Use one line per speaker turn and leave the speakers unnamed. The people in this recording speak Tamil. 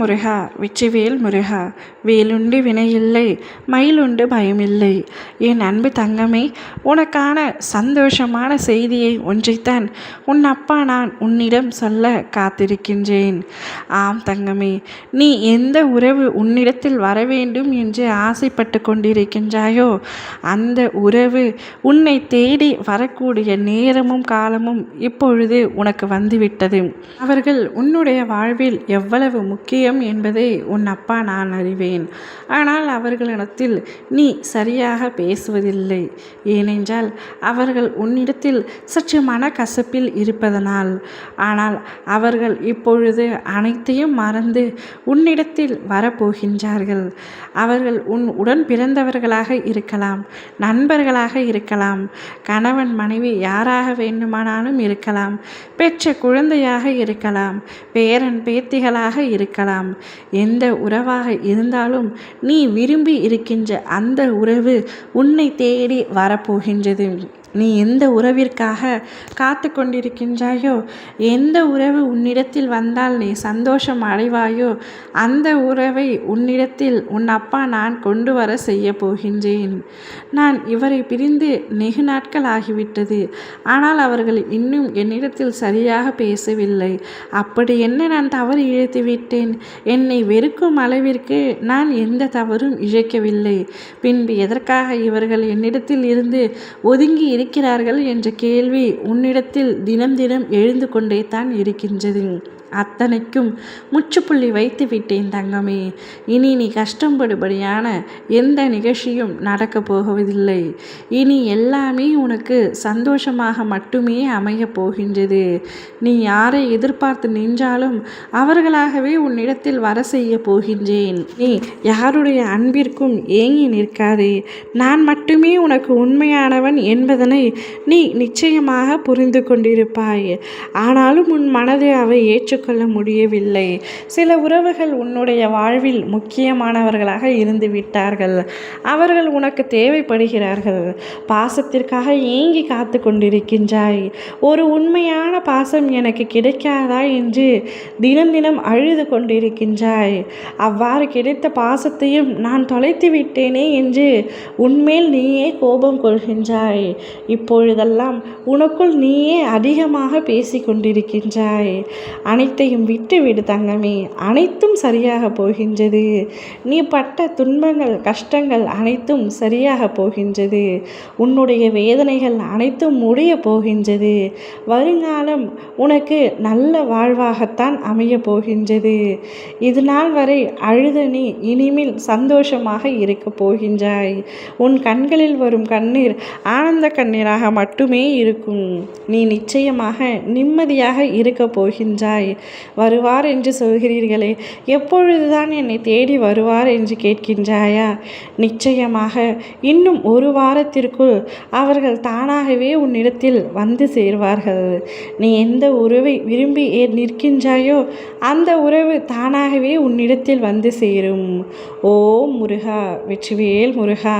முருகா வெற்றிவேல் முருகா. வேலுண்டு வினையில்லை, மயிலுண்டு பயமில்லை. என் அன்பு தங்கமே, உனக்கான சந்தோஷமான செய்தியை ஒன்றைத்தான் உன் அப்பா நான் உன்னிடம் சொல்ல காத்திருக்கின்றேன். ஆம் தங்கமே, நீ எந்த உறவு உன்னிடத்தில் வர வேண்டும் என்று ஆசைப்பட்டு கொண்டிருக்கின்றாயோ அந்த உறவு உன்னை தேடி வரக்கூடிய நேரமும் காலமும் இப்பொழுது உனக்கு வந்துவிட்டது. அவர்கள் உன்னுடைய வாழ்வில் எவ்வளவு முக்கியம் என்பதை உன் அப்பா நான் அறிவேன். ஆனால் அவர்களிடத்தில் நீ சரியாக பேசுவதில்லை. ஏனென்றால் அவர்கள் உன்னிடத்தில் சற்று மனக்கசப்பில் இருப்பதனால். ஆனால் அவர்கள் இப்பொழுது அனைத்தையும் மறந்து உன்னிடத்தில் வரப்போகின்றார்கள். அவர்கள் உன் உடன் பிறந்தவர்களாக இருக்கலாம், நண்பர்களாக இருக்கலாம், கணவன் மனைவி யாராக வேண்டுமானாலும் இருக்கலாம், பெற்ற குழந்தையாக இருக்கலாம், பேரன் பேத்திகளாக இருக்கலாம். எந்த உறவாக இருந்தாலும் நீ விரும்பி இருக்கின்ற அந்த உறவு உன்னை தேடி வரப்போகின்றது. நீ எந்த உறவிற்காக காத்து கொண்டிருக்கின்றாயோ, எந்த உறவு உன்னிடத்தில் வந்தால் நீ சந்தோஷம் அடைவாயோ அந்த உறவை உன்னிடத்தில் உன் அப்பா நான் கொண்டு வர செய்ய போகின்றேன். நான் இவரை பிரிந்து வெகு நாட்கள் ஆகிவிட்டது. ஆனால் அவர்கள் இன்னும் என்னிடத்தில் சரியாக பேசவில்லை. அப்படி என்ன நான் தவறு இழைத்து விட்டேன்? என்னை வெறுக்கும் அளவிற்கு நான் எந்த தவறும் இழைக்கவில்லை. பின்பு எதற்காக இவர்கள் என்னிடத்தில் இருந்து ஒதுங்கி இருக்கிறார்கள் என்ற கேள்வி உன்னிடத்தில் தினம் தினம் எழுந்து கொண்டே தான் இருக்கின்றது. அத்தனைக்கும் முற்றுப்புள்ளி வைத்து விட்டேன் தங்கமே. இனி நீ கஷ்டப்படும்படியான எந்த நிகழ்ச்சியும் நடக்கப் போவதில்லை. இனி எல்லாமே உனக்கு சந்தோஷமாக மட்டுமே அமையப் போகின்றது. நீ யாரை எதிர்பார்த்து நின்றாலும் அவர்களாகவே உன்னிடத்தில் வர செய்ய போகின்றேன். நீ யாருடைய அன்பிற்கும் ஏங்கி நிற்காதே. நான் மட்டுமே உனக்கு உண்மையானவன் என்பதனை நீ நிச்சயமாக புரிந்து கொண்டிருப்பாய். ஆனாலும் உன் மனதை அவை ஏற்றுக்கொள்ள முடியவில்லை. சில உறவுகள் உன்னுடைய வாழ்வில் முக்கியமானவர்களாக இருந்து விட்டார்கள். அவர்கள் உனக்கு தேவைப்படுகிறார்கள். பாசத்திற்காக ஏங்கி காத்து கொண்டிருக்கின்றாய். ஒரு உண்மையான பாசம் எனக்கு கிடைக்காதா என்று தினம் தினம் அழுது கொண்டிருக்கின்றாய். அவ்வாறு கிடைத்த பாசத்தையும் நான் தொலைத்து விட்டேனே என்று உன்மேல் நீயே கோபம் கொள்கின்றாய். இப்பொழுதெல்லாம் உனக்குள் நீயே அதிகமாக பேசி கொண்டிருக்கின்றாய். அனைத்தையும் விட்டுவிடு தங்கமே. அனைத்தும் சரியாக போகின்றது. நீ பட்ட துன்பங்கள் கஷ்டங்கள் அனைத்தும் சரியாக போகின்றது. உன்னுடைய வேதனைகள் அனைத்தும் முடிய போகின்றது. வருங்காலம் உனக்கு நல்ல வாழ்வாகத்தான் அமைய போகின்றது. இது நாள் வரை அழுத நீ இனிமேல் சந்தோஷமாக இருக்க போகின்றாய். உன் கண்களில் வரும் கண்ணீர் ஆனந்த கண்ணீராக மட்டுமே இருக்கும். நீ நிச்சயமாக நிம்மதியாக இருக்க போகின்றாய். வருவார் என்று சொல்கிறீர்களே, எப்பொழுதுதான் என்னை தேடி வருவார் என்று கேட்கின்றாயா? நிச்சயமாக இன்னும் ஒரு வாரத்திற்குள் அவர்கள் தானாகவே உன்னிடத்தில் வந்து சேர்வார்கள். நீ எந்த உறவை விரும்பி நிற்கின்றாயோ அந்த உறவு தானாகவே உன்னிடத்தில் வந்து சேரும். ஓம் முருகா வெற்றிவேல் முருகா.